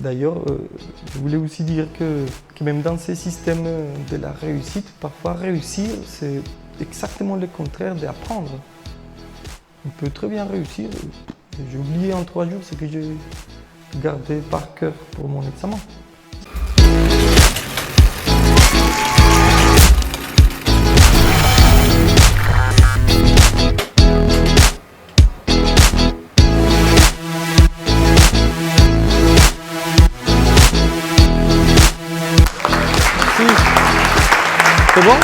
D'ailleurs, je voulais aussi dire que même dans ces systèmes de la réussite, parfois réussir, c'est exactement le contraire d'apprendre. On peut très bien réussir. J'ai oublié en 3 jours ce que j'ai gardé par cœur pour mon examen. C'est bon?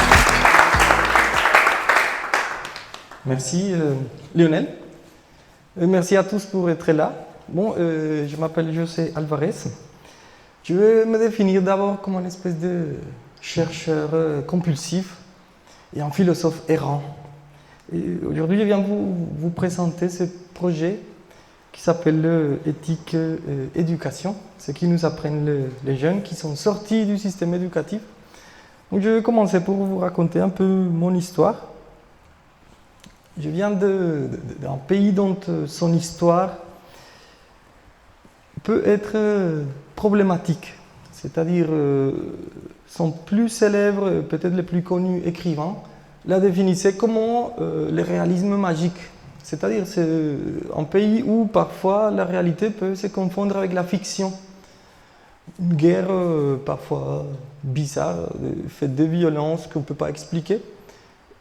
Merci Lionel. Merci à tous pour être là. Bon, je m'appelle José Alvarez. Je vais me définir d'abord comme une espèce de chercheur compulsif et un philosophe errant. Aujourd'hui, je viens vous présenter ce projet qui s'appelle Éthique Éducation, ce qui nous apprennent les jeunes qui sont sortis du système éducatif. Donc, je vais commencer pour vous raconter un peu mon histoire. Je viens d'un pays dont son histoire peut être problématique. C'est-à-dire, son plus célèbre, peut-être le plus connu écrivain, la définissait comme le réalisme magique. C'est-à-dire, c'est un pays où parfois la réalité peut se confondre avec la fiction. Une guerre parfois bizarre, faite de violence qu'on ne peut pas expliquer.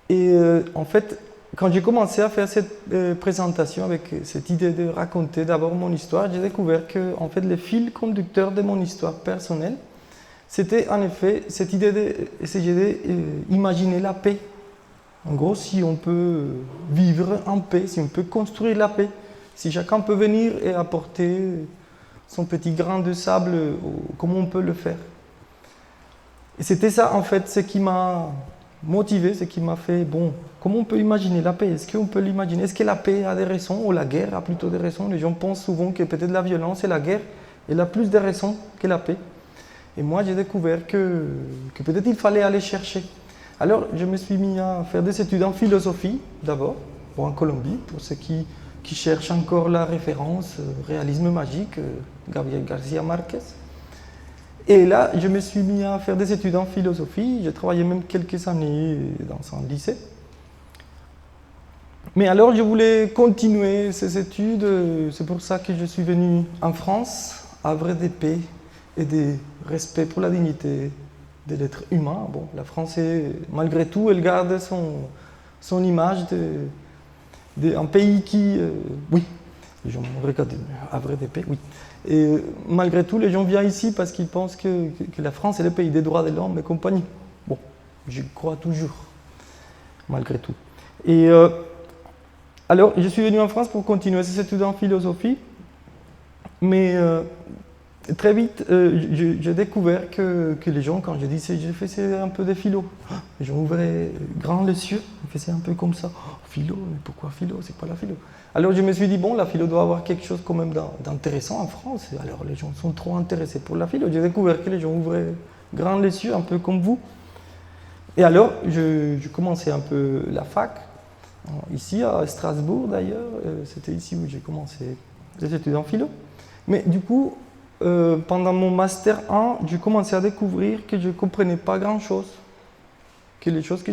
Et en fait, quand j'ai commencé à faire cette présentation avec cette idée de raconter d'abord mon histoire, j'ai découvert que en fait, le fil conducteur de mon histoire personnelle, c'était en effet cette idée d'essayer d'imaginer la paix. En gros, si on peut vivre en paix, si on peut construire la paix, si chacun peut venir et apporter son petit grain de sable, comment on peut le faire. Et c'était ça, en fait, ce qui m'a motivé, ce qui m'a fait, bon, comment on peut imaginer la paix? Est-ce qu'on peut l'imaginer? Est-ce que la paix a des raisons ou la guerre a plutôt des raisons? Les gens pensent souvent que peut-être la violence et la guerre, elle a plus de raisons que la paix. Et moi, j'ai découvert que peut-être il fallait aller chercher. Alors, je me suis mis à faire des études en philosophie, d'abord, en Colombie, pour ceux qui cherchent encore la référence, réalisme magique, Gabriel García Márquez. Et là, je me suis mis à faire des études en philosophie. J'ai travaillé même quelques années dans un lycée. Mais alors, je voulais continuer ces études. C'est pour ça que je suis venu en France, havre de paix et de respect pour la dignité de l'être humain. Bon, la France, malgré tout, elle garde son image d'un pays qui... oui, les gens me regardent, havre de paix, oui. Et malgré tout, les gens viennent ici parce qu'ils pensent que la France est le pays des droits de l'homme et compagnie. Bon, j'y crois toujours, malgré tout. Et alors, je suis venu en France pour continuer ces études en philosophie, mais très vite, j'ai découvert que les gens, quand je disais, je faisais un peu de philo, les gens ouvraient grand les yeux, ils faisaient un peu comme ça. Oh, philo, mais pourquoi philo? C'est quoi la philo? Alors je me suis dit, bon, la philo doit avoir quelque chose quand même d'intéressant en France. Alors les gens sont trop intéressés pour la philo. J'ai découvert que les gens ouvraient grand les yeux, un peu comme vous. Et alors, je commençais un peu la fac, ici à Strasbourg d'ailleurs. C'était ici où j'ai commencé les études en philo. Mais du coup, pendant mon master 1, j'ai commencé à découvrir que je ne comprenais pas grand-chose. Que les choses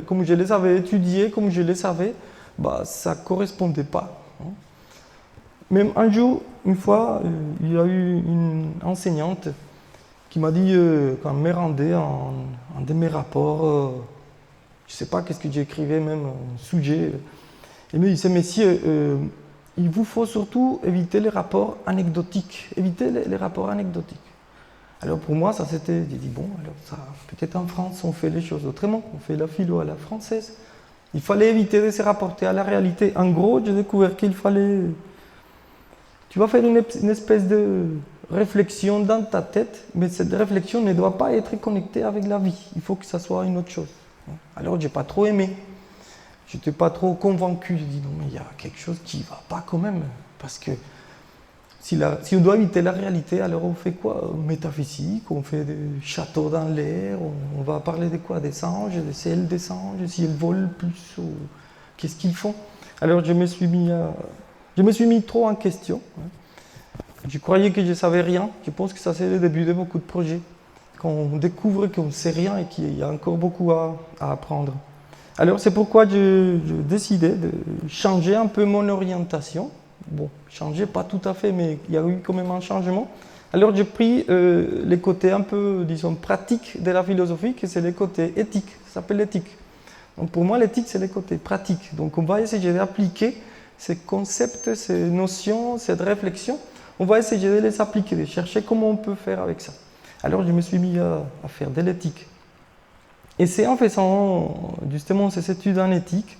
comme je les avais étudiées, comme je les savais, bah, ça ne correspondait pas. Même un jour, une fois, il y a eu une enseignante qui m'a dit, quand elle me rendait un de mes rapports, je ne sais pas qu'est-ce que j'écrivais, même un sujet, elle me disait, messieurs, il vous faut surtout éviter les rapports anecdotiques. Éviter les rapports anecdotiques. Alors pour moi, ça c'était, j'ai dit, bon, alors ça, peut-être en France, on fait les choses autrement, on fait la philo à la française. Il fallait éviter de se rapporter à la réalité. En gros, j'ai découvert qu'il fallait... Tu vas faire une espèce de réflexion dans ta tête, mais cette réflexion ne doit pas être connectée avec la vie. Il faut que ça soit une autre chose. Alors, je n'ai pas trop aimé. Je n'étais pas trop convaincu. Je dis, non, mais il y a quelque chose qui ne va pas quand même. Parce que si on doit éviter la réalité, alors on fait quoi? Métaphysique, on fait des châteaux dans l'air, on va parler de quoi? Des anges, des ailes des anges, si elles volent plus, ou qu'est-ce qu'ils font? Alors je me suis mis trop en question. Je croyais que je ne savais rien. Je pense que ça c'est le début de beaucoup de projets. Quand on découvre qu'on ne sait rien et qu'il y a encore beaucoup à apprendre. Alors c'est pourquoi je décidais de changer un peu mon orientation. Bon, changer pas tout à fait, mais il y a eu quand même un changement. Alors j'ai pris les côtés un peu, disons, pratiques de la philosophie, que c'est les côtés éthiques. Ça s'appelle l'éthique. Donc pour moi, l'éthique, c'est les côtés pratiques. Donc on va essayer d'appliquer ces concepts, ces notions, cette réflexion. On va essayer de les appliquer, de chercher comment on peut faire avec ça. Alors je me suis mis à faire de l'éthique. Et c'est en faisant justement ces études en éthique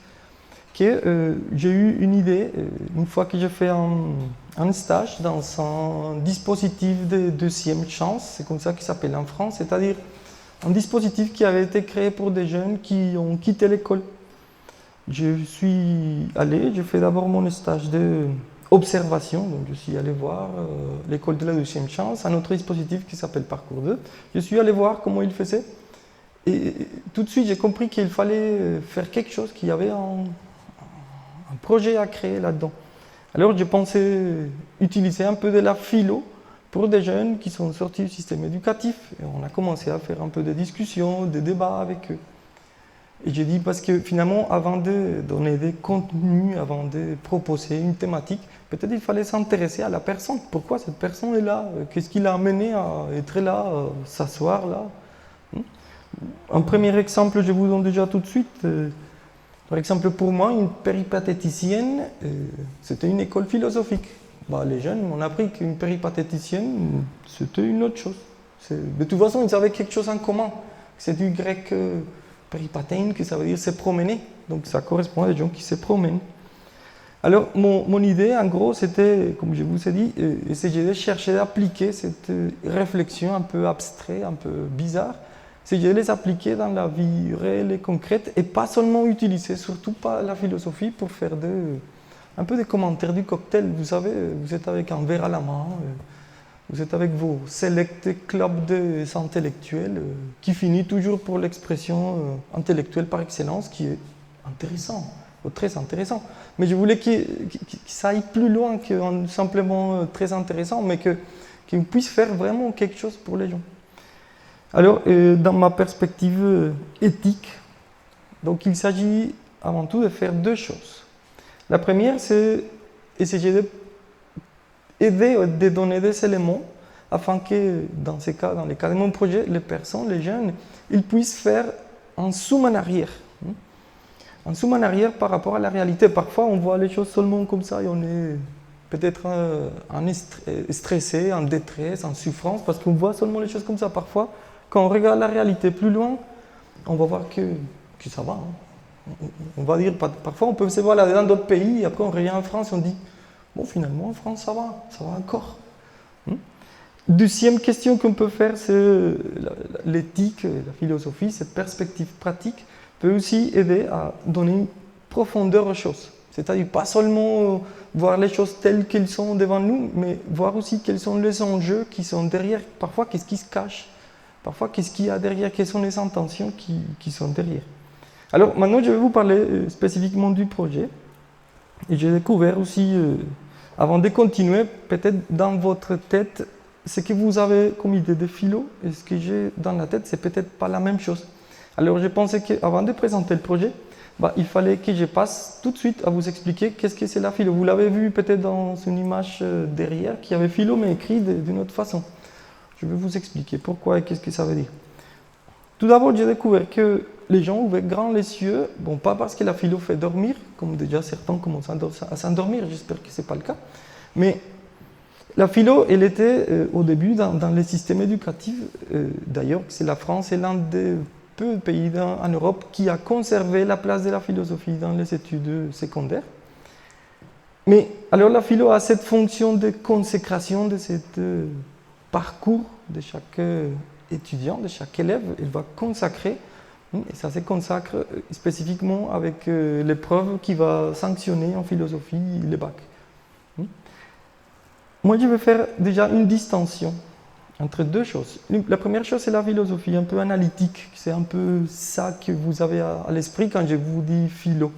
que j'ai eu une idée, une fois que j'ai fait un stage dans un dispositif de deuxième chance, c'est comme ça qu'il s'appelle en France, c'est-à-dire un dispositif qui avait été créé pour des jeunes qui ont quitté l'école. Je suis allé, j'ai fait d'abord mon stage d'observation, donc je suis allé voir l'école de la deuxième chance, un autre dispositif qui s'appelle Parcours 2. Je suis allé voir comment ils faisaient et tout de suite j'ai compris qu'il fallait faire quelque chose, qu'il y avait un projet à créer là-dedans. Alors je pensais utiliser un peu de la philo pour des jeunes qui sont sortis du système éducatif. Et on a commencé à faire un peu de discussions, des débats avec eux. Et j'ai dit parce que finalement, avant de donner des contenus, avant de proposer une thématique, peut-être il fallait s'intéresser à la personne. Pourquoi cette personne est là? Qu'est-ce qui l'a amené à être là, à s'asseoir là? Un premier exemple, je vous donne déjà tout de suite. Par exemple, pour moi, une péripatéticienne, c'était une école philosophique. Les jeunes m'ont appris qu'une péripatéticienne, c'était une autre chose. De toute façon, ils avaient quelque chose en commun. C'est du grec péripatein, que ça veut dire se promener. Donc ça correspond à des gens qui se promènent. Alors, mon idée, en gros, c'était, comme je vous ai dit, essayer de chercher d'appliquer cette réflexion un peu abstraite, un peu bizarre, essayer de les appliquer dans la vie réelle et concrète, et pas seulement utiliser, surtout pas la philosophie, pour faire un peu des commentaires du cocktail. Vous savez, vous êtes avec un verre à la main, vous êtes avec vos select clubs d'intellectuels, qui finit toujours pour l'expression intellectuelle par excellence, qui est intéressant, très intéressant. Mais je voulais que ça aille plus loin que simplement très intéressant, mais qu'on puisse faire vraiment quelque chose pour les gens. Alors, dans ma perspective éthique, donc il s'agit avant tout de faire deux choses. La première, c'est essayer d'aider, de donner des éléments afin que, dans ces cas, dans les cas de mon projet, les personnes, les jeunes, ils puissent faire un zoom en arrière. Un zoom en arrière par rapport à la réalité. Parfois, on voit les choses seulement comme ça et on est peut-être stressé, en détresse, en souffrance, parce qu'on voit seulement les choses comme ça. Parfois, quand on regarde la réalité plus loin, on va voir que ça va. On va dire, parfois on peut se voir là dans d'autres pays, et après on revient en France et on dit, bon finalement en France ça va encore. Deuxième question qu'on peut faire, c'est l'éthique, la philosophie, cette perspective pratique peut aussi aider à donner une profondeur aux choses. C'est-à-dire pas seulement voir les choses telles qu'elles sont devant nous, mais voir aussi quels sont les enjeux qui sont derrière, parfois qu'est-ce qui se cache. Parfois, qu'est-ce qu'il y a derrière? Quelles sont les intentions qui sont derrière? Alors, maintenant, je vais vous parler spécifiquement du projet. Et j'ai découvert aussi, avant de continuer, peut-être dans votre tête, ce que vous avez comme idée de philo et ce que j'ai dans la tête, c'est peut-être pas la même chose. Alors, je pensais qu'avant de présenter le projet, il fallait que je passe tout de suite à vous expliquer qu'est-ce que c'est la philo. Vous l'avez vu peut-être dans une image derrière, qui avait philo, mais écrit d'une autre façon. Je vais vous expliquer pourquoi et qu'est-ce que ça veut dire. Tout d'abord, j'ai découvert que les gens ouvraient grand les yeux, bon, pas parce que la philo fait dormir, comme déjà certains commencent à s'endormir, j'espère que ce n'est pas le cas, mais la philo, elle était au début dans les systèmes éducatifs, d'ailleurs, c'est la France et l'un des peu de pays en Europe qui a conservé la place de la philosophie dans les études secondaires. Mais alors la philo a cette fonction de consécration de cette parcours de chaque étudiant, de chaque élève. Il va consacrer, et ça se consacre spécifiquement avec l'épreuve qui va sanctionner en philosophie les bacs. Moi, je vais faire déjà une distinction entre deux choses. La première chose, c'est la philosophie un peu analytique. C'est un peu ça que vous avez à l'esprit quand je vous dis philo.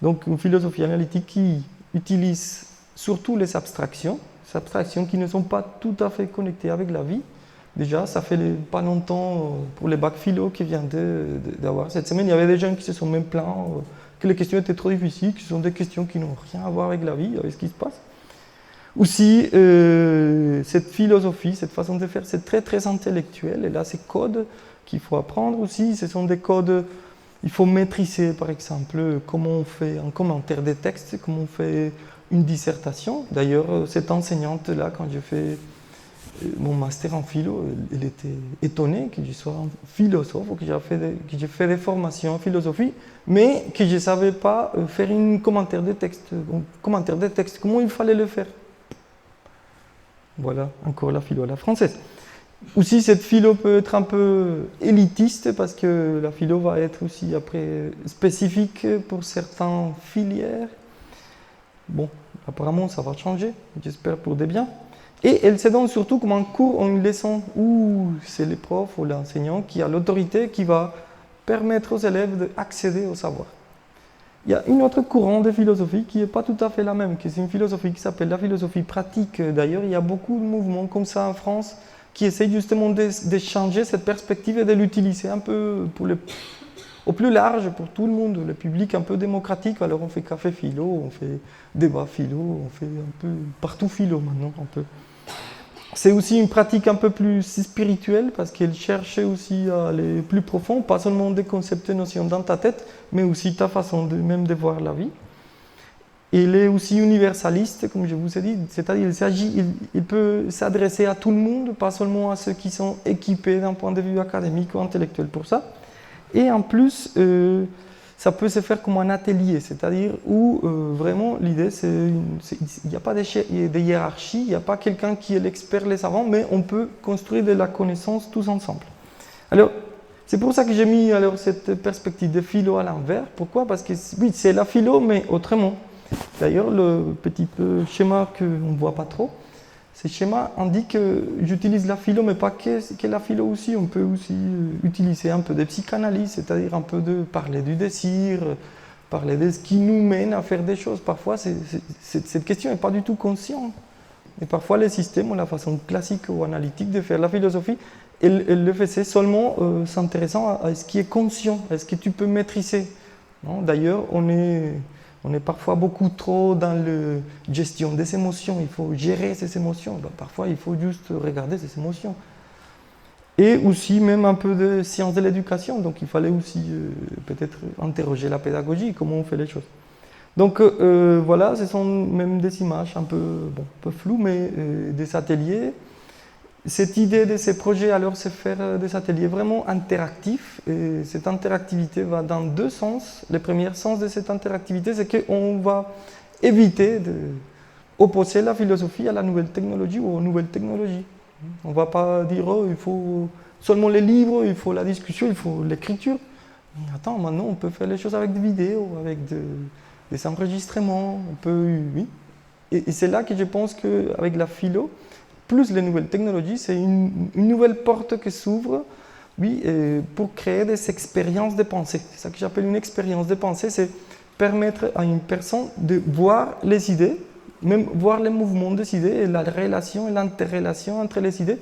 Donc, une philosophie analytique qui utilise surtout les abstractions, abstractions qui ne sont pas tout à fait connectées avec la vie. Déjà, ça fait pas longtemps pour les bacs philo qui viennent d'avoir cette semaine, il y avait des gens qui se sont même plaints que les questions étaient trop difficiles, que ce sont des questions qui n'ont rien à voir avec la vie, avec ce qui se passe. Aussi, cette philosophie, cette façon de faire, c'est très très intellectuel. Et là, ces codes qu'il faut apprendre aussi, ce sont des codes, il faut maîtriser par exemple comment on fait un commentaire des textes, comment on fait une dissertation. D'ailleurs, cette enseignante-là, quand j'ai fait mon master en philo, elle était étonnée que je sois un philosophe ou que j'ai fait des formations en philosophie, mais que je ne savais pas faire un commentaire des textes. Comment il fallait le faire? Voilà, encore la philo à la française. Aussi, cette philo peut être un peu élitiste parce que la philo va être aussi après spécifique pour certaines filières. Bon, apparemment, ça va changer, j'espère pour des biens. Et elle se donne surtout comme un cours ou une leçon où c'est le prof ou l'enseignant qui a l'autorité qui va permettre aux élèves d'accéder au savoir. Il y a une autre courant de philosophie qui n'est pas tout à fait la même, qui est une philosophie qui s'appelle la philosophie pratique. D'ailleurs, il y a beaucoup de mouvements comme ça en France qui essayent justement de changer cette perspective et de l'utiliser un peu au plus large pour tout le monde, le public un peu démocratique. Alors on fait café philo, on fait débat philo, on fait un peu partout philo maintenant. Un peu. C'est aussi une pratique un peu plus spirituelle parce qu'elle cherchait aussi à aller plus profond, pas seulement des concepts et notions dans ta tête, mais aussi ta façon même de voir la vie. Il est aussi universaliste, comme je vous ai dit, c'est-à-dire il peut s'adresser à tout le monde, pas seulement à ceux qui sont équipés d'un point de vue académique ou intellectuel pour ça. Et en plus, ça peut se faire comme un atelier, c'est-à-dire où vraiment l'idée, il n'y a pas de hiérarchie, il n'y a pas quelqu'un qui est l'expert, les savants, mais on peut construire de la connaissance tous ensemble. Alors, c'est pour ça que j'ai mis alors cette perspective de philo à l'envers. Pourquoi? Parce que oui, c'est la philo, mais autrement. D'ailleurs, le petit schéma qu'on ne voit pas trop, ce schéma indique que j'utilise la philo, mais pas que la philo aussi. On peut aussi utiliser un peu de psychanalyse, c'est-à-dire un peu de parler du désir, parler de ce qui nous mène à faire des choses. Parfois, cette question n'est pas du tout consciente. Et parfois, les systèmes ont la façon classique ou analytique de faire la philosophie. Elle le faisait seulement s'intéressant à ce qui est conscient, à ce que tu peux maîtriser. D'ailleurs, on est parfois beaucoup trop dans la gestion des émotions. Il faut gérer ces émotions. Parfois, il faut juste regarder ces émotions. Et aussi, même un peu de sciences de l'éducation. Donc, il fallait aussi peut-être interroger la pédagogie, comment on fait les choses. Donc, voilà, ce sont même des images un peu floues, mais des ateliers. Cette idée de ces projets, alors, c'est faire des ateliers vraiment interactifs. Et cette interactivité va dans deux sens. Le premier sens de cette interactivité, c'est qu'on va éviter d'opposer la philosophie à la nouvelle technologie ou aux nouvelles technologies. On ne va pas dire, oh, il faut seulement les livres, il faut la discussion, il faut l'écriture. Attends, maintenant, on peut faire les choses avec des vidéos, avec des enregistrements. On peut, oui. Et c'est là que je pense qu'avec la philo, plus les nouvelles technologies, c'est une nouvelle porte qui s'ouvre, oui, pour créer des expériences de pensée. C'est ça que j'appelle une expérience de pensée, c'est permettre à une personne de voir les idées, même voir les mouvements des idées et la relation et l'interrelation entre les idées,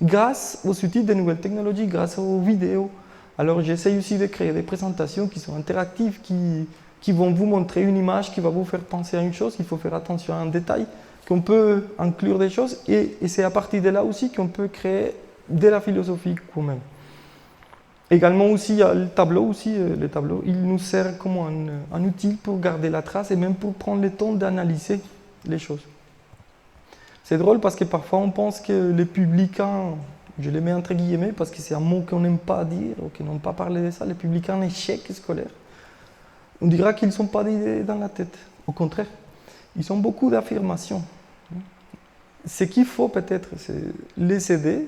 grâce aux outils des nouvelles technologies, grâce aux vidéos. Alors j'essaie aussi de créer des présentations qui sont interactives, qui vont vous montrer une image, qui va vous faire penser à une chose, il faut faire attention à un détail, qu'on peut inclure des choses, et c'est à partir de là aussi qu'on peut créer de la philosophie quand même. Également aussi, il y a le tableau aussi, le tableau, il nous sert comme un outil pour garder la trace et même pour prendre le temps d'analyser les choses. C'est drôle parce que parfois on pense que les publicains, je les mets entre guillemets parce que c'est un mot qu'on n'aime pas dire ou qu'on n'aime pas parler de ça, les publicains en échec scolaire, on dira qu'ils ne sont pas d'idées dans la tête. Au contraire, ils ont beaucoup d'affirmations. Ce qu'il faut peut-être, c'est les aider,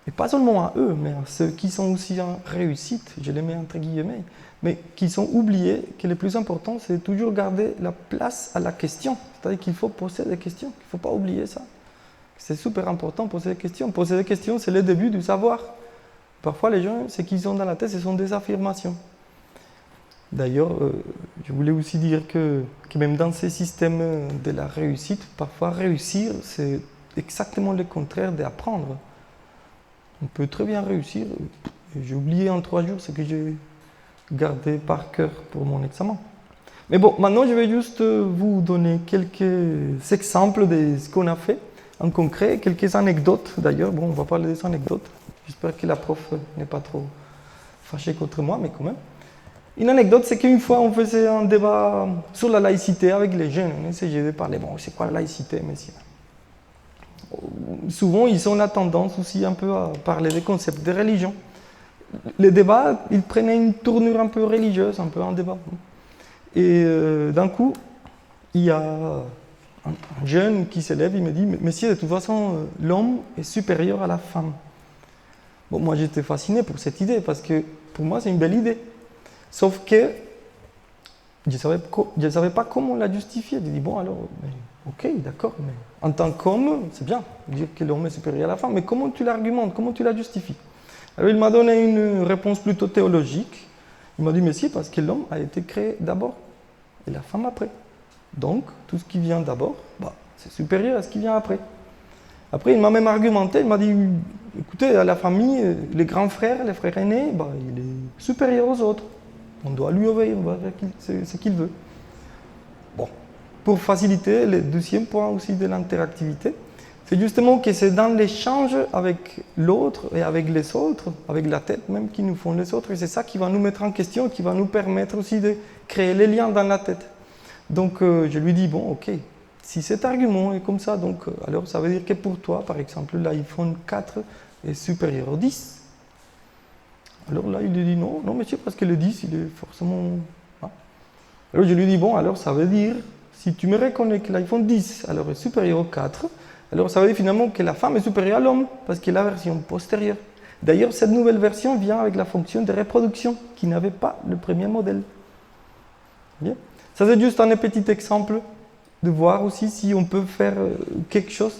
et pas seulement à eux, mais à ceux qui sont aussi en réussite, je les mets entre guillemets, mais qui sont oubliés, que le plus important, c'est toujours garder la place à la question. C'est-à-dire qu'il faut poser des questions, il ne faut pas oublier ça. C'est super important, poser des questions. Poser des questions, c'est le début du savoir. Parfois, les gens, ce qu'ils ont dans la tête, ce sont des affirmations. D'ailleurs, je voulais aussi dire que même dans ces systèmes de la réussite, parfois réussir, c'est exactement le contraire d'apprendre. On peut très bien réussir. J'ai oublié en 3 jours ce que j'ai gardé par cœur pour mon examen. Mais bon, maintenant je vais juste vous donner quelques exemples de ce qu'on a fait en concret, quelques anecdotes d'ailleurs. Bon, on va parler des anecdotes. J'espère que la prof n'est pas trop fâchée contre moi, mais quand même. Une anecdote, c'est qu'une fois on faisait un débat sur la laïcité avec les jeunes. On essayait de parler, bon, c'est quoi la laïcité, messieurs? Souvent, ils ont la tendance aussi un peu à parler des concepts de religion. Les débats, ils prenaient une tournure un peu religieuse, un peu un débat. Et d'un coup, il y a un jeune qui s'élève, il me dit, messieurs, de toute façon, l'homme est supérieur à la femme. Bon, moi, j'étais fasciné pour cette idée, parce que pour moi, c'est une belle idée. Sauf que je ne savais pas comment la justifier. J'ai dit, bon, alors, ok, d'accord, mais en tant qu'homme, c'est bien de dire que l'homme est supérieur à la femme, mais comment tu l'argumentes, comment tu la justifies? Alors, il m'a donné une réponse plutôt théologique. Il m'a dit, mais si, parce que l'homme a été créé d'abord et la femme après. Donc, tout ce qui vient d'abord, c'est supérieur à ce qui vient après. Après, il m'a même argumenté, il m'a dit, écoutez, à la famille, les grands frères, les frères aînés, il est supérieur aux autres. On doit lui obéir, on doit faire ce qu'il veut. Bon, pour faciliter, le deuxième point aussi de l'interactivité, c'est justement que c'est dans l'échange avec l'autre et avec les autres, avec la tête même qui nous font les autres, et c'est ça qui va nous mettre en question, qui va nous permettre aussi de créer les liens dans la tête. Donc je lui dis, bon, ok, si cet argument est comme ça, donc alors ça veut dire que pour toi, par exemple, l'iPhone 4 est supérieur au 10. Alors là, il lui dit, non, monsieur, parce que le 10, il est forcément... Hein. Alors je lui dis, bon, alors ça veut dire, si tu me reconnais que l'iPhone 10 alors, est supérieur au 4, alors ça veut dire finalement que la femme est supérieure à l'homme, parce qu'il est la version postérieure. D'ailleurs, cette nouvelle version vient avec la fonction de reproduction, qui n'avait pas le premier modèle. Bien. Ça, c'est juste un petit exemple de voir aussi si on peut faire quelque chose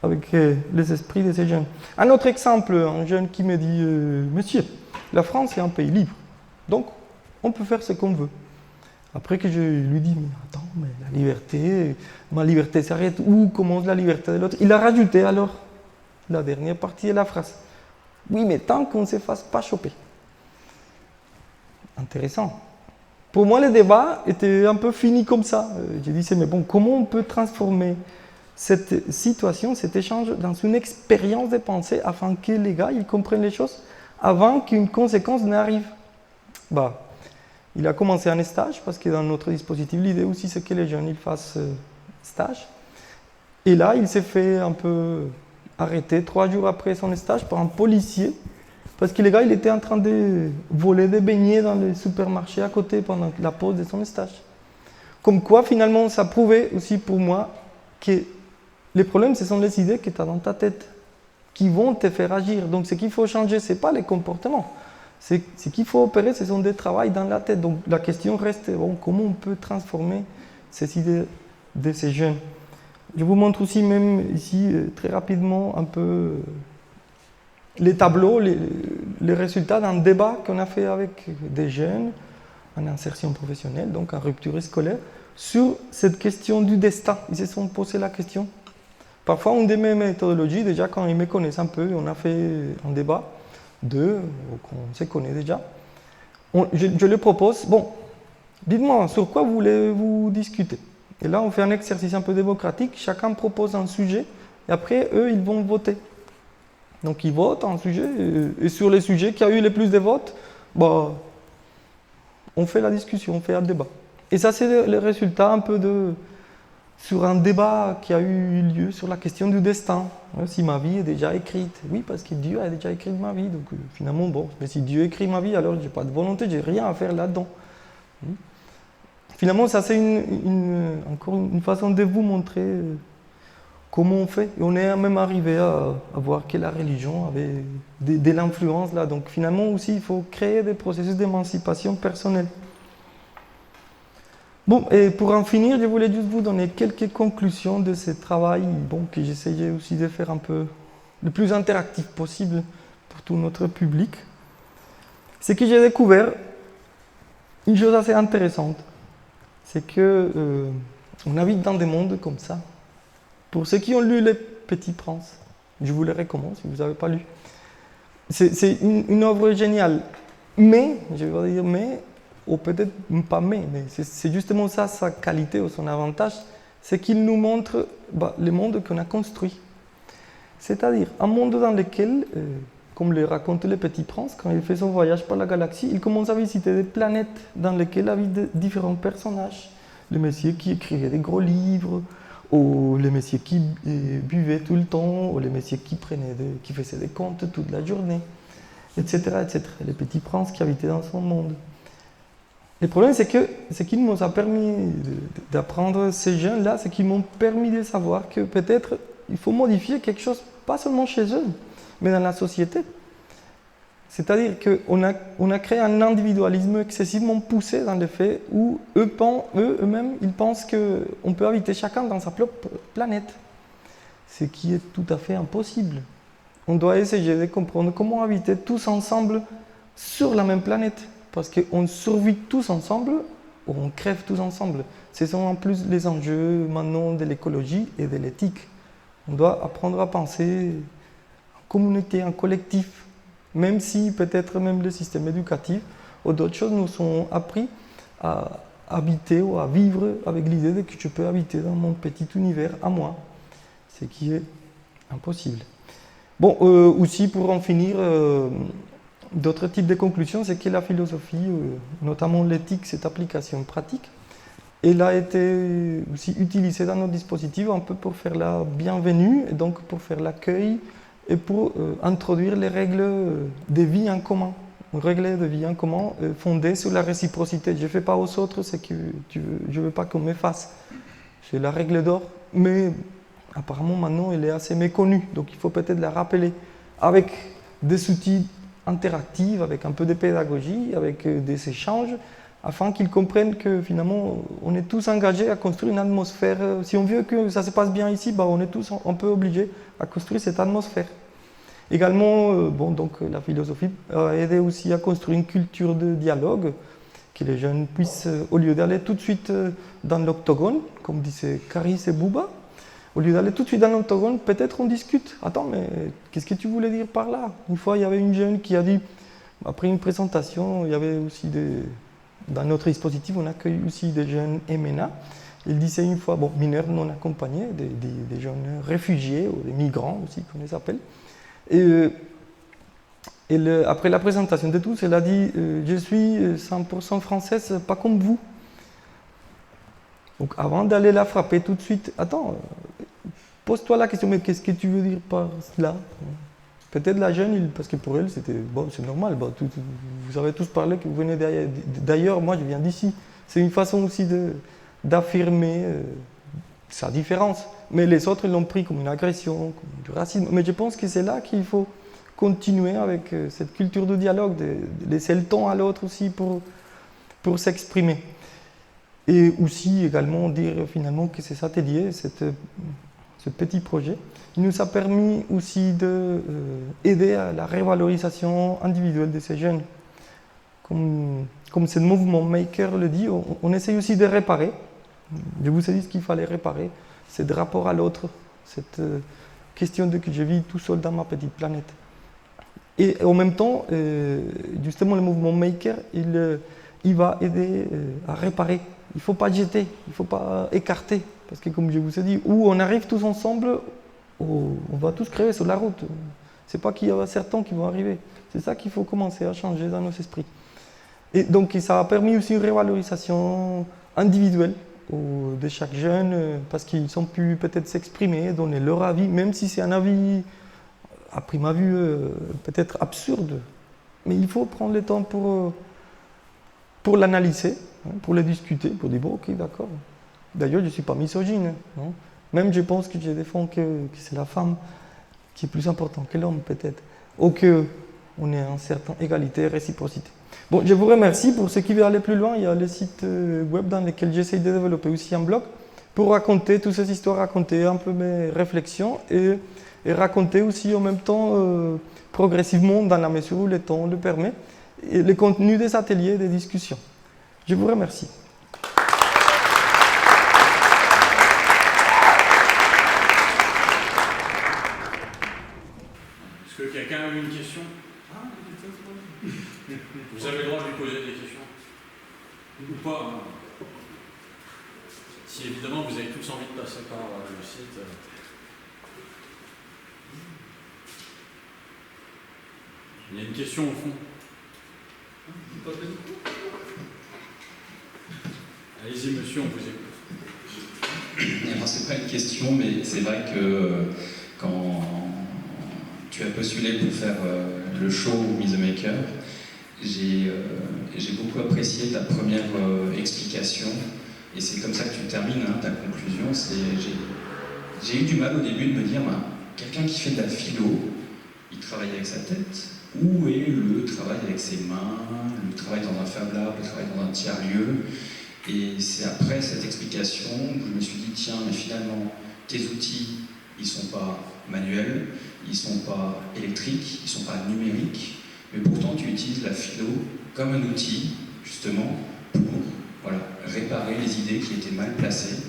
avec les esprits de ces jeunes. Un autre exemple, un jeune qui me dit, monsieur, la France est un pays libre, donc on peut faire ce qu'on veut. Après que je lui dis, mais attends, mais la liberté, ma liberté s'arrête où commence la liberté de l'autre? Il a rajouté alors la dernière partie de la phrase. Oui, mais tant qu'on ne se fasse pas choper. Intéressant. Pour moi, le débat était un peu fini comme ça. J'ai dit, mais bon, comment on peut transformer cette situation, cet échange, dans une expérience de pensée afin que les gars ils comprennent les choses avant qu'une conséquence n'arrive? Il a commencé un stage, parce que dans notre dispositif, l'idée aussi, c'est que les jeunes ils fassent stage. Et là, il s'est fait un peu arrêter 3 jours après son stage par un policier, parce que le gars, il était en train de voler des beignets dans le supermarché à côté pendant la pause de son stage. Comme quoi, finalement, ça prouvait aussi pour moi que les problèmes, ce sont les idées que tu as dans ta tête qui vont te faire agir. Donc, ce qu'il faut changer, ce n'est pas les comportements. Ce qu'il faut opérer, ce sont des travaux dans la tête. Donc, la question reste, bon, comment on peut transformer ces idées de ces jeunes? Je vous montre aussi, même ici, très rapidement, un peu les tableaux, les résultats d'un débat qu'on a fait avec des jeunes en insertion professionnelle, donc en rupture scolaire, sur cette question du destin. Ils se sont posé la question. Parfois, une de mes méthodologies, déjà quand ils me connaissent un peu, on a fait un débat, qu'on se connaît déjà. Je leur propose, bon, dites-moi, sur quoi voulez-vous discuter? Et là, on fait un exercice un peu démocratique, chacun propose un sujet, et après, eux, ils vont voter. Donc, ils votent un sujet, et sur les sujets qui a eu le plus de votes, on fait la discussion, on fait un débat. Et ça, c'est le résultat un peu sur un débat qui a eu lieu sur la question du destin. Si ma vie est déjà écrite. Oui, parce que Dieu a déjà écrit ma vie. Donc finalement, bon, mais si Dieu écrit ma vie, alors je n'ai pas de volonté, je n'ai rien à faire là-dedans. Finalement, ça c'est encore une façon de vous montrer comment on fait. Et on est même arrivé à voir que la religion avait de l'influence là. Donc finalement aussi, il faut créer des processus d'émancipation personnelle. Bon, et pour en finir, je voulais juste vous donner quelques conclusions de ce travail que j'essayais aussi de faire un peu le plus interactif possible pour tout notre public. C'est que j'ai découvert une chose assez intéressante. c'est que on habite dans des mondes comme ça. Pour ceux qui ont lu Les Petits Princes, je vous les recommande si vous n'avez pas lu. C'est une œuvre géniale. Mais, je vais dire mais, ou peut-être pas mais c'est justement ça sa qualité ou son avantage, c'est qu'il nous montre le monde qu'on a construit. C'est-à-dire un monde dans lequel, comme le raconte Le Petit Prince, quand il fait son voyage par la galaxie, il commence à visiter des planètes dans lesquelles habitent différents personnages. Le monsieur qui écrivait des gros livres, ou le monsieur qui buvait tout le temps, ou le monsieur qui faisait des contes toute la journée, etc., etc. Le Petit Prince qui habitait dans son monde. Le problème, c'est qu'il nous a permis d'apprendre ces jeunes-là, c'est qu'ils m'ont permis de savoir que peut-être il faut modifier quelque chose, pas seulement chez eux, mais dans la société. C'est-à-dire qu'on a créé un individualisme excessivement poussé dans le fait où eux-mêmes, ils pensent qu'on peut habiter chacun dans sa propre planète. Ce qui est tout à fait impossible. On doit essayer de comprendre comment habiter tous ensemble sur la même planète. Parce qu'on survit tous ensemble ou on crève tous ensemble. Ce sont en plus les enjeux maintenant de l'écologie et de l'éthique. On doit apprendre à penser en communauté, en collectif. Même si peut-être même le système éducatif ou d'autres choses nous ont appris à habiter ou à vivre avec l'idée que je peux habiter dans mon petit univers à moi. Ce qui est impossible. Bon, aussi pour en finir, d'autres types de conclusions, c'est que la philosophie, notamment l'éthique, cette application pratique, elle a été aussi utilisée dans nos dispositifs un peu pour faire la bienvenue, et donc pour faire l'accueil et pour introduire les règles de vie en commun. Une règle de vie en commun fondée sur la réciprocité. Je ne fais pas aux autres ce que je ne veux pas qu'on me fasse. C'est la règle d'or, mais apparemment maintenant elle est assez méconnue, donc il faut peut-être la rappeler avec des outils interactive, avec un peu de pédagogie, avec des échanges, afin qu'ils comprennent que finalement on est tous engagés à construire une atmosphère. Si on veut que ça se passe bien ici, on est tous un peu obligés à construire cette atmosphère. Également, donc, la philosophie a aidé aussi à construire une culture de dialogue, que les jeunes puissent, au lieu d'aller tout de suite dans l'octogone, comme disaient Caris et Bouba, au lieu d'aller tout de suite dans l'octogone, peut-être on discute. Attends, mais qu'est-ce que tu voulais dire par là? Une fois, il y avait une jeune qui a dit, après une présentation, il y avait aussi dans notre dispositif, on accueille aussi des jeunes MNA. Il disait une fois, mineurs non accompagnés, des jeunes réfugiés ou des migrants aussi, qu'on les appelle. Et après la présentation de tous, elle a dit, je suis 100% française, pas comme vous. Donc avant d'aller la frapper tout de suite, attends, pose-toi la question, mais qu'est-ce que tu veux dire par cela? Peut-être la jeune, parce que pour elle, c'était, c'est normal, vous avez tous parlé que vous venez d'ailleurs, moi je viens d'ici. C'est une façon aussi d'affirmer sa différence. Mais les autres l'ont pris comme une agression, comme du racisme. Mais je pense que c'est là qu'il faut continuer avec cette culture de dialogue, de laisser le temps à l'autre aussi pour s'exprimer. Et aussi également dire finalement que ces ateliers, ce petit projet, il nous a permis aussi d'aider à la révalorisation individuelle de ces jeunes. Comme ce mouvement Maker le dit, on essaye aussi de réparer. Je vous ai dit ce qu'il fallait réparer, c'est de rapport à l'autre, cette question de que je vis tout seul dans ma petite planète. Et en même temps, justement, le mouvement Maker, il va aider à réparer. Il ne faut pas jeter, il ne faut pas écarter. Parce que comme je vous ai dit, où on arrive tous ensemble, on va tous crever sur la route. Ce n'est pas qu'il y a certains qui vont arriver. C'est ça qu'il faut commencer à changer dans nos esprits. Et donc ça a permis aussi une révalorisation individuelle de chaque jeune, parce qu'ils ont pu peut-être s'exprimer, donner leur avis, même si c'est un avis, à prime vue, peut-être absurde. Mais il faut prendre le temps pour l'analyser, pour le discuter, pour dire bon, ok, d'accord. D'ailleurs, je ne suis pas misogyne. Non, même je pense que je défends que c'est la femme qui est plus importante que l'homme, peut-être. Ou qu'on ait une certaine égalité et réciprocité. Bon, je vous remercie. Pour ceux qui veulent aller plus loin, il y a le site web dans lequel j'essaie de développer aussi un blog pour raconter toutes ces histoires, raconter un peu mes réflexions et raconter aussi en même temps, progressivement, dans la mesure où le temps le permet, et le contenu des ateliers et des discussions. Je vous remercie. Est-ce que quelqu'un a une question? Vous avez le droit de lui poser des questions. Ou pas. Hein. Si évidemment vous avez tous envie de passer par le site. Il y a une question au fond. Allez-y monsieur, on vous écoute. Alors c'est pas une question, mais c'est vrai que quand tu as postulé pour faire le show Meet the Maker, j'ai beaucoup apprécié ta première explication, et c'est comme ça que tu termines hein, ta conclusion. J'ai eu du mal au début de me dire, ben, quelqu'un qui fait de la philo, il travaille avec sa tête. Où est le travail avec ses mains, le travail dans un Fab Lab, le travail dans un tiers-lieu? Et c'est après cette explication que je me suis dit, tiens, mais finalement, tes outils, ils ne sont pas manuels, ils ne sont pas électriques, ils ne sont pas numériques, mais pourtant tu utilises la philo comme un outil, justement, pour voilà, réparer les idées qui étaient mal placées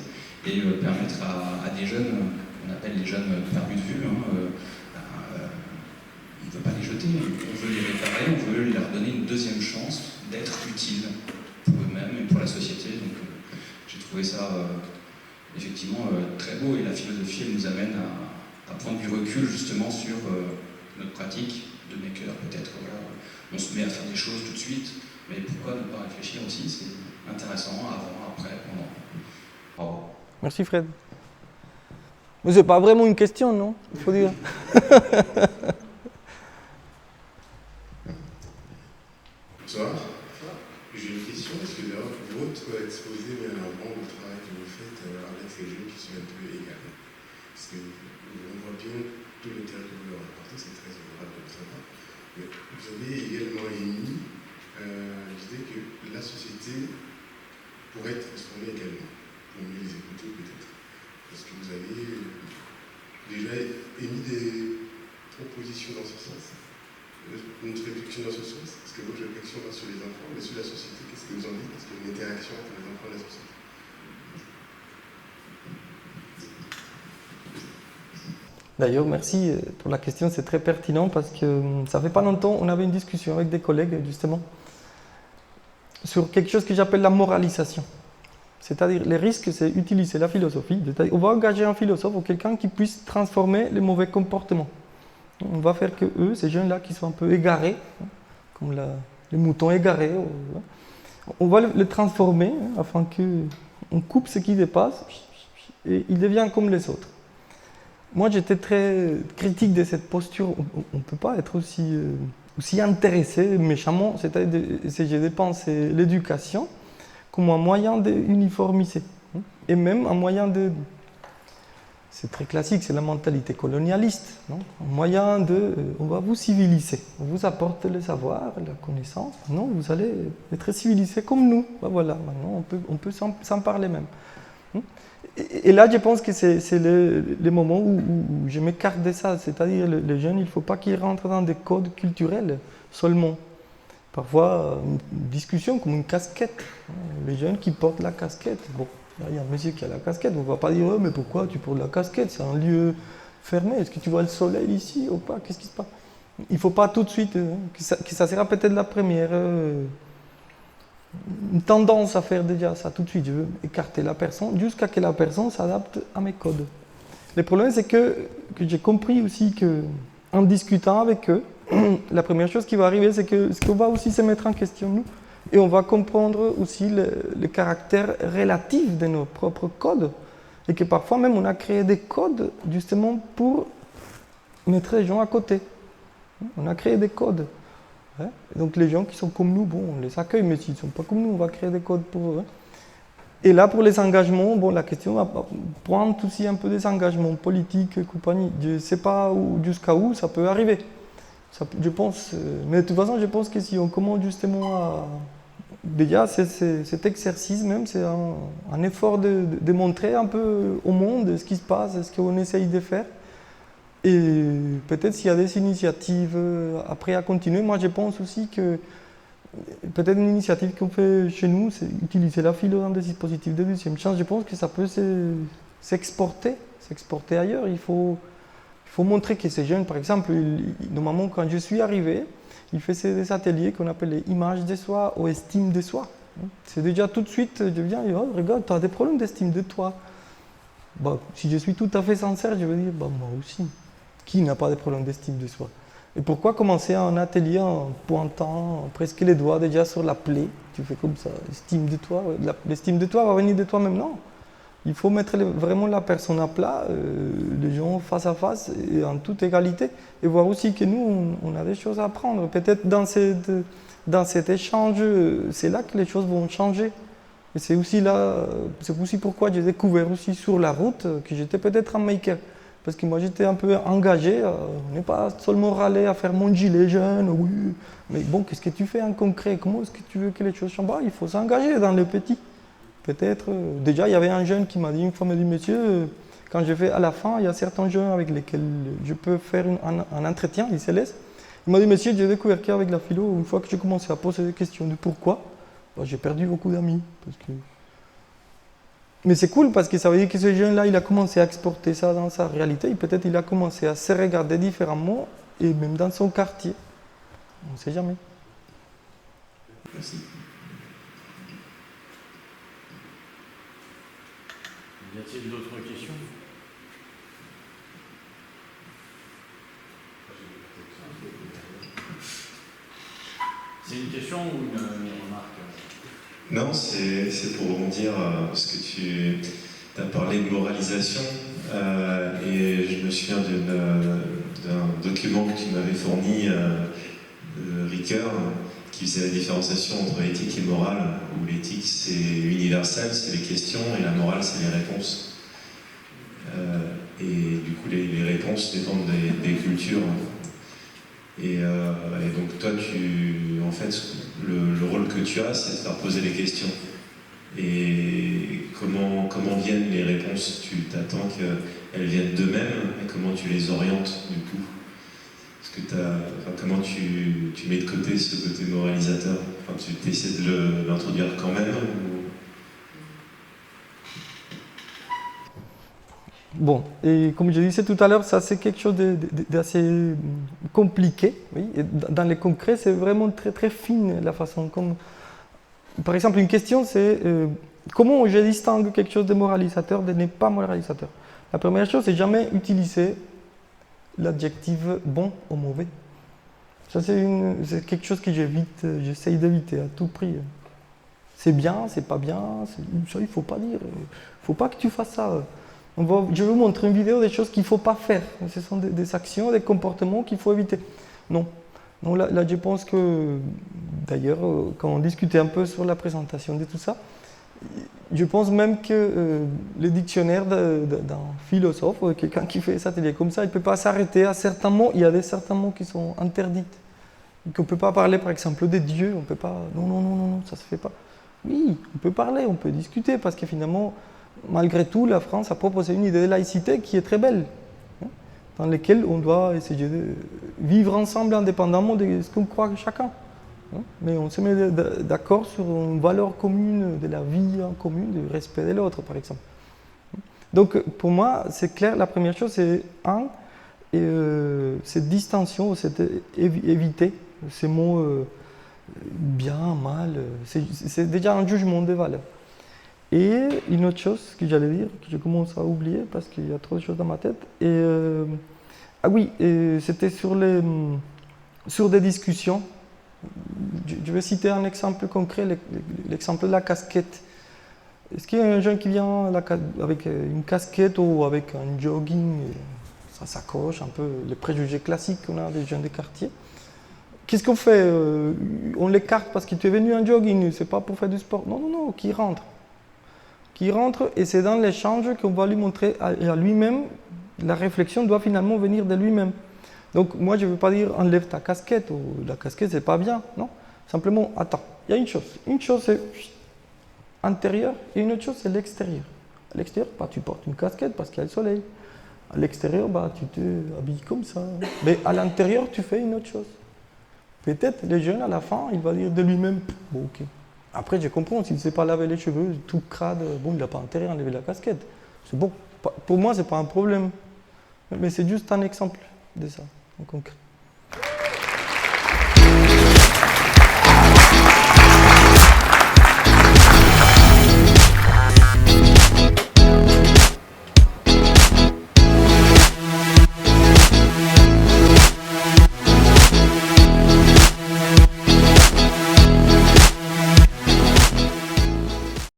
et permettre à des jeunes, on appelle les jeunes perdus de vue, on ne veut pas les jeter, on veut les réparer, on veut leur donner une deuxième chance d'être utiles pour eux-mêmes et pour la société. Donc j'ai trouvé ça effectivement très beau, et la philosophie elle nous amène à prendre du recul justement sur notre pratique de maker. Peut-être voilà, on se met à faire des choses tout de suite, mais pourquoi ne pas réfléchir aussi? C'est intéressant, avant, après, pendant. Bravo. Merci Fred. Mais c'est pas vraiment une question, non? Il faut dire. Bonsoir. J'ai une question, parce que d'ailleurs, votre exposé met en avant le travail que vous faites avec ces jeunes qui sont un peu égarés. Parce que on voit bien tout l'intérêt que vous leur apportez, c'est très honorable de votre part. Mais vous avez également émis l'idée que la société pourrait être transformée également, pour mieux les écouter peut-être. Parce que vous avez déjà émis des propositions dans ce sens. Une réflexion dans ce sens? Est-ce que votre réflexion va sur les enfants, mais sur la société? Qu'est-ce que vous en dites? Parce qu'il y a une interaction entre les enfants et la société. D'ailleurs, merci pour la question, c'est très pertinent parce que ça fait pas longtemps, on avait une discussion avec des collègues justement sur quelque chose que j'appelle la moralisation. C'est-à-dire, les risques, c'est utiliser la philosophie. On va engager un philosophe ou quelqu'un qui puisse transformer les mauvais comportements. On va faire que eux, ces jeunes-là qui sont un peu égarés, comme les moutons égarés, on va les transformer afin qu'on coupe ce qui dépasse et ils deviennent comme les autres. Moi, j'étais très critique de cette posture. On ne peut pas être aussi intéressé méchamment. J'ai dépensé l'éducation comme un moyen d'uniformiser et même un moyen de... C'est très classique, c'est la mentalité colonialiste. Non? Un moyen de... on va vous civiliser, on vous apporte le savoir, la connaissance. Non, vous allez être civilisé comme nous. Ben voilà, maintenant on peut s'en parler même. Et là, je pense que c'est le moment où je m'écarte de ça. C'est-à-dire, les jeunes, il ne faut pas qu'ils rentrent dans des codes culturels seulement. Parfois, une discussion comme une casquette. Les jeunes qui portent la casquette. Bon. Il y a un monsieur qui a la casquette, on ne va pas dire oh, mais pourquoi tu portes la casquette? C'est un lieu fermé, est-ce que tu vois le soleil ici ou pas? Qu'est-ce qui se passe? Il ne faut pas tout de suite, que ça sera peut-être la première une tendance à faire déjà ça tout de suite. Je veux écarter la personne jusqu'à ce que la personne s'adapte à mes codes. Le problème, c'est que j'ai compris aussi qu'en discutant avec eux, la première chose qui va arriver, c'est qu'on va aussi se mettre en question, nous. Et on va comprendre aussi le caractère relatif de nos propres codes. Et que parfois même on a créé des codes justement pour mettre les gens à côté. On a créé des codes. Et donc les gens qui sont comme nous, bon, on les accueille, mais s'ils ne sont pas comme nous, on va créer des codes pour eux. Et là, pour les engagements, bon, la question va prendre aussi un peu des engagements politiques et compagnie. Je ne sais pas jusqu'à où ça peut arriver. Je pense, mais de toute façon, je pense que si on commence justement à... Déjà, cet exercice même, c'est un effort de montrer un peu au monde ce qui se passe, ce qu'on essaye de faire. Et peut-être s'il y a des initiatives après à continuer, moi je pense aussi que peut-être une initiative qu'on fait chez nous, c'est utiliser la philo dans des dispositifs de deuxième chance. Je pense que ça peut s'exporter ailleurs. Il faut faut montrer que ces jeunes, par exemple, normalement, quand je suis arrivé, ils faisaient des ateliers qu'on appelle les images de soi ou estime de soi. C'est déjà tout de suite, je viens et oh, regarde, tu as des problèmes d'estime de toi. Bah, si je suis tout à fait sincère, je vais dire, bah, moi aussi. Qui n'a pas de problème d'estime de soi? Et pourquoi commencer un atelier en pointant presque les doigts déjà sur la plaie? Tu fais comme ça, estime de toi. L'estime de toi va venir de toi-même, non. Il faut mettre vraiment la personne à plat, les gens face à face et en toute égalité. Et voir aussi que nous, on a des choses à apprendre. Peut-être dans cet échange, c'est là que les choses vont changer. Et c'est aussi pourquoi j'ai découvert aussi sur la route que j'étais peut-être un maker. Parce que moi j'étais un peu engagé, on n'est pas seulement râler à faire mon gilet jaune, oui. Mais bon, qu'est-ce que tu fais en concret? Comment est-ce que tu veux que les choses changent? Il faut s'engager dans le petit. Peut-être, déjà il y avait un jeune qui m'a dit une fois, monsieur, quand je fais à la fin, il y a certains jeunes avec lesquels je peux faire un entretien, il se laisse. Il m'a dit, monsieur, j'ai découvert qu'avec la philo, une fois que j'ai commencé à poser des questions de pourquoi, j'ai perdu beaucoup d'amis. Mais c'est cool parce que ça veut dire que ce jeune-là, il a commencé à exporter ça dans sa réalité. Et peut-être il a commencé à se regarder différemment et même dans son quartier. On ne sait jamais. Merci. Y a-t-il d'autres questions? C'est une question ou une remarque? Non, c'est pour rebondir parce que tu as parlé de moralisation et je me souviens d'un document que tu m'avais fourni de Ricoeur qui faisait la différenciation entre éthique et morale, où l'éthique c'est universel, c'est les questions, et la morale c'est les réponses. Et du coup les réponses dépendent des cultures. Et donc toi, en fait, le rôle que tu as, c'est de faire poser les questions. Et comment viennent les réponses? Tu t'attends qu'elles viennent d'eux-mêmes, et comment tu les orientes du coup? Comment tu mets de côté ce côté moralisateur? Tu essaies de l'introduire quand même Bon, et comme je disais tout à l'heure, ça c'est quelque chose d'assez compliqué. Oui. Et dans le concret, c'est vraiment très très fine la façon comme... Par exemple, une question c'est comment je distingue quelque chose de moralisateur de n'est pas moralisateur? La première chose, c'est jamais utiliser l'adjectif bon ou mauvais. Ça c'est quelque chose que j'essaye d'éviter à tout prix. C'est bien, c'est pas bien, ça il ne faut pas dire. Il ne faut pas que tu fasses ça. Je vais vous montrer une vidéo des choses qu'il ne faut pas faire. Ce sont des actions, des comportements qu'il faut éviter. Non. Donc là, je pense que, d'ailleurs, quand on discutait un peu sur la présentation de tout ça, je pense même que le dictionnaire d'un philosophe, quelqu'un qui fait des ateliers comme ça, il ne peut pas s'arrêter à certains mots. Il y a certains mots qui sont interdits. On ne peut pas parler, par exemple, des dieux. On ne peut pas... Non, ça ne se fait pas. Oui, on peut parler, on peut discuter, parce que finalement... Malgré tout, la France a proposé une idée de laïcité qui est très belle, dans laquelle on doit essayer de vivre ensemble indépendamment de ce qu'on croit chacun. Mais on se met d'accord sur une valeur commune de la vie en commune, du respect de l'autre, par exemple. Donc, pour moi, c'est clair, la première chose, c'est cette distinction, c'est éviter ces mots bien, mal. C'est déjà un jugement des valeurs. Et une autre chose que j'allais dire, que je commence à oublier parce qu'il y a trop de choses dans ma tête. C'était sur des discussions. Je vais citer un exemple concret, l'exemple de la casquette. Est-ce qu'il y a un jeune qui vient avec une casquette ou avec un jogging, sa sacoche, un peu les préjugés classiques qu'on a des jeunes des quartiers? Qu'est-ce qu'on fait? On l'écarte parce que tu es venu en jogging, c'est pas pour faire du sport. Non, qui rentre. Et c'est dans l'échange qu'on va lui montrer à lui-même, la réflexion doit finalement venir de lui-même. Donc moi je ne veux pas dire enlève ta casquette, ou la casquette c'est pas bien, non. Simplement, attends, il y a une chose. Une chose c'est intérieur et une autre chose c'est l'extérieur. À l'extérieur, tu portes une casquette parce qu'il y a le soleil. À l'extérieur, tu te habilles comme ça. Mais à l'intérieur, tu fais une autre chose. Peut-être les jeunes à la fin, il va dire de lui-même, bon ok. Après, je comprends, s'il ne sait pas laver les cheveux, tout crade, bon, il n'a pas intérêt à enlever la casquette. C'est bon. Pour moi, ce n'est pas un problème. Mais c'est juste un exemple de ça, en concret.